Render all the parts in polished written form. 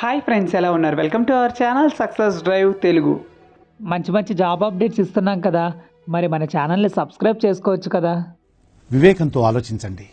Hi friends, ఎలా ఉన్నారు? Welcome to our channel success drive Telugu. మంచి మంచి జాబ్ అప్డేట్స్ ఇస్తున్నాం కదా, మరి మన ఛానల్ని సబ్స్క్రైబ్ చేసుకోవచ్చు కదా. వివేకంతో ఆలోచించండి.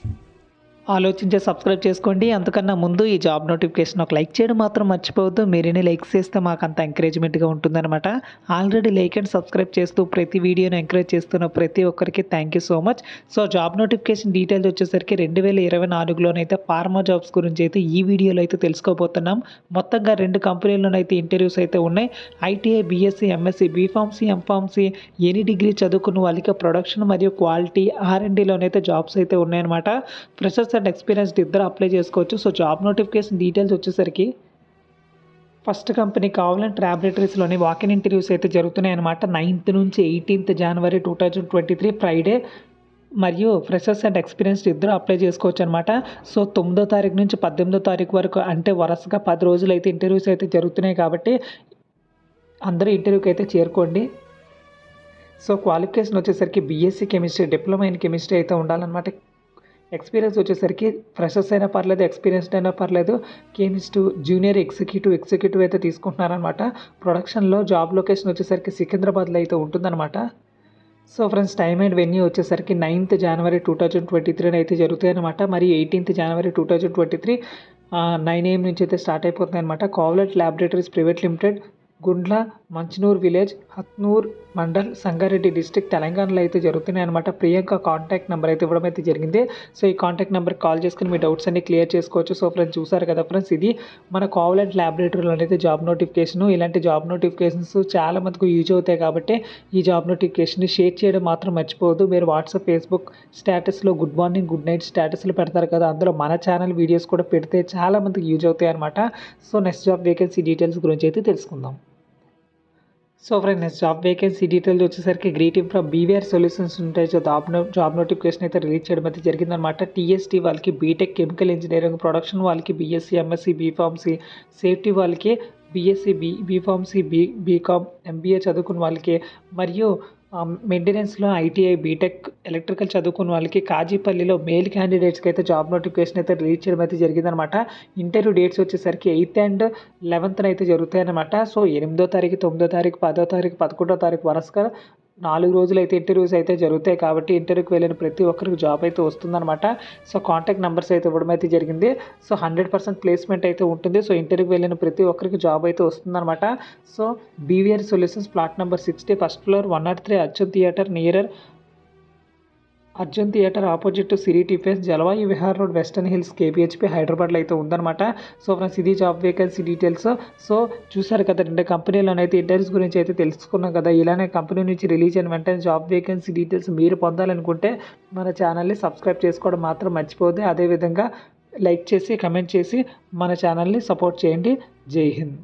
ఆలోచించి సబ్స్క్రైబ్ చేసుకోండి. అంతకన్నా ముందు ఈ జాబ్ నోటిఫికేషన్ ఒక లైక్ చేయడం మాత్రం మర్చిపోవద్దు. మీరేనే లైక్ చేస్తే మాకు అంత ఎంకరేజ్మెంట్గా ఉంటుందన్నమాట. ఆల్రెడీ లైక్ అండ్ సబ్స్క్రైబ్ చేస్తూ ప్రతి వీడియోని ఎంకరేజ్ చేస్తున్న ప్రతి ఒక్కరికి thank you so much. So job notification details వచ్చేసరికి 2024లోనైతే ఫార్మా జాబ్స్ గురించి అయితే ఈ వీడియోలో అయితే తెలుసుకోబోతున్నాం. మొత్తంగా 2 కంపెనీల్లోనైతే ఇంటర్వ్యూస్ అయితే ఉన్నాయి. ITI, BSc, MSc, B Pharmacy, M Pharmacy, any degree చదువుకున్న వాళ్ళకి ప్రొడక్షన్ మరియు క్వాలిటీ R&Dలోనైతే జాబ్స్ అయితే ఉన్నాయన్నమాట. ఫ్రెషర్స్ అండ్ ఎక్స్పీరియన్స్డ్ ఇద్దరు అప్లై చేసుకోవచ్చు. సో జాబ్ నోటిఫికేషన్ డీటెయిల్స్ వచ్చేసరికి ఫస్ట్ కంపెనీ కావాలంటే ల్యాబొరేటరీస్లోని వాకిన్ ఇంటర్వ్యూస్ అయితే జరుగుతున్నాయి అనమాట. 9th నుంచి 18th జనవరి 2023 ఫ్రైడే. మరియు ఫ్రెషర్స్ అండ్ ఎక్స్పీరియన్స్డ్ ఇద్దరు అప్లై చేసుకోవచ్చు అనమాట. సో 9వ తారీఖు నుంచి 18వ తారీఖు వరకు, అంటే వరుసగా 10 రోజులు అయితే ఇంటర్వ్యూస్ అయితే జరుగుతున్నాయి కాబట్టి అందరూ ఇంటర్వ్యూకి అయితే చేరుకోండి. సో క్వాలిఫికేషన్ వచ్చేసరికి BSc chemistry, diploma in chemistry అయితే ఉండాలన్నమాట. ఎక్స్పీరియన్స్ వచ్చేసరికి ఫ్రెషర్స్ అయినా పర్లేదు, ఎక్స్పీరియన్స్డ్ అయినా పర్లేదు. కెమిస్ట్, జూనియర్ ఎగ్జిక్యూటివ్ అయితే తీసుకుంటున్నారనమాట. ప్రొడక్షన్లో జాబ్ లొకేషన్ వచ్చేసరికి సికింద్రాబాద్లో అయితే ఉంటుందన్నమాట. So friends, time and venue వచ్చేసరికి 9th జనవరి 2023 అయితే జరుగుతాయి అనమాట. మరి 18th జనవరి 2023 9 AM నుంచి అయితే స్టార్ట్ అయిపోతుంది అనమాట. Cavalet laboratories private limited, Gundla, Manchanoor village, Hatnoor mandal, Sangareddy district, తెలంగాణలో అయితే జరుగుతున్నాయి అనమాట. ప్రియాంక కాంటాక్ట్ నెంబర్ అయితే ఇవ్వడం అయితే జరిగింది. సో ఈ కాంటాక్ట్ నెంబర్కి కాల్ చేసుకుని మీ డౌట్స్ అన్ని క్లియర్ చేసుకోవచ్చు. సో ఫ్రెండ్స్, చూసారు కదా ఫ్రెండ్స్, ఇది మన కావలెంట్ ల్యాబొరేటరీలో అయితే జాబ్ నోటిఫికేషన్. ఇలాంటి జాబ్ నోటిఫికేషన్స్ చాలా మందికి యూజ్ అవుతాయి కాబట్టి ఈ జాబ్ నోటిఫికేషన్ని షేర్ చేయడం మాత్రం మర్చిపోవద్దు. మీరు వాట్సాప్, ఫేస్బుక్ స్టేటస్లో గుడ్ మార్నింగ్, గుడ్ నైట్ స్టేటస్లు పెడతారు కదా, అందులో మన ఛానల్ వీడియోస్ కూడా పెడితే చాలా మందికి యూజ్ అవుతాయి అనమాట. So next job vacancy details గురించి అయితే తెలుసుకుందాం. So friends, next job vacancy details వచ్చేసరికి గ్రీటింగ్ ఫ్రమ్ బీవీఆర్ సొల్యూషన్స్ ఉంటాయి. సో జాబ్ నోటిఫికేషన్ అయితే రిలీజ్ చేయడం అయితే జరిగిందనమాట. టీఎస్టీ వాళ్ళకి బీటెక్ కెమికల్ ఇంజనీరింగ్, ప్రొడక్షన్ వాళ్ళకి బీఎస్సీ, ఎంఎస్సీ, బీఫార్మసీ, సేఫ్టీ వాళ్ళకి బీఎస్సీ, బీఫార్మసీ, బీకామ్, ఎంబీఏ చదువుకున్న వాళ్ళకి, మరియు మెయింటెనెన్స్లో ఐటీఐ, బీటెక్, ఎలక్ట్రికల్ చదువుకున్న వాళ్ళకి కాజీపల్లిలో మేల్ క్యాండిడేట్స్కి అయితే జాబ్ నోటిఫికేషన్ అయితే రిలీజ్ చేయడం అయితే జరిగిందనమాట. ఇంటర్వ్యూ డేట్స్ వచ్చేసరికి 8th and 11th అయితే జరుగుతాయి అనమాట. సో 8వ తారీఖు, 9వ తారీఖు, 10వ తారీఖు, 11వ తారీఖు వరుసగా 4 రోజులు అయితే ఇంటర్వ్యూస్ అయితే జరుగుతాయి కాబట్టి ఇంటర్వ్యూకి వెళ్ళిన ప్రతి ఒక్కరికి జాబ్ అయితే వస్తుందన్నమాట. సో కాంటాక్ట్ నెంబర్స్ అయితే ఇవ్వడం అయితే జరిగింది. సో 100% ప్లేస్మెంట్ అయితే ఉంటుంది. సో ఇంటర్వ్యూకి వెళ్ళిన ప్రతి ఒక్కరికి జాబ్ అయితే వస్తుందన్నమాట. So BVR solutions, plot number 60, first floor, 103, Arjun theatre opposite to Siri Tiffins, Jalavayu Vihar road, Western Hills, KPHB, హైదరాబాద్లో అయితే ఉందన్నమాట. సో ఫ్రెండ్స్, ఇది జాబ్ వేకెన్సీ డీటెయిల్స్. సో చూసారు కదా, 2 కంపెనీలోనైతే ఇంటర్వ్యూస్ గురించి అయితే తెలుసుకున్నాం కదా. ఇలానే కంపెనీ నుంచి రిలీజ్ అయిన వెంటనే జాబ్ వేకెన్సీ డీటెయిల్స్ మీరు పొందాలనుకుంటే మన ఛానల్ని సబ్స్క్రైబ్ చేసుకోవడం మాత్రం మర్చిపోవద్దు. అదేవిధంగా లైక్ చేసి, కమెంట్ చేసి మన ఛానల్ని సపోర్ట్ చేయండి. జై హింద్.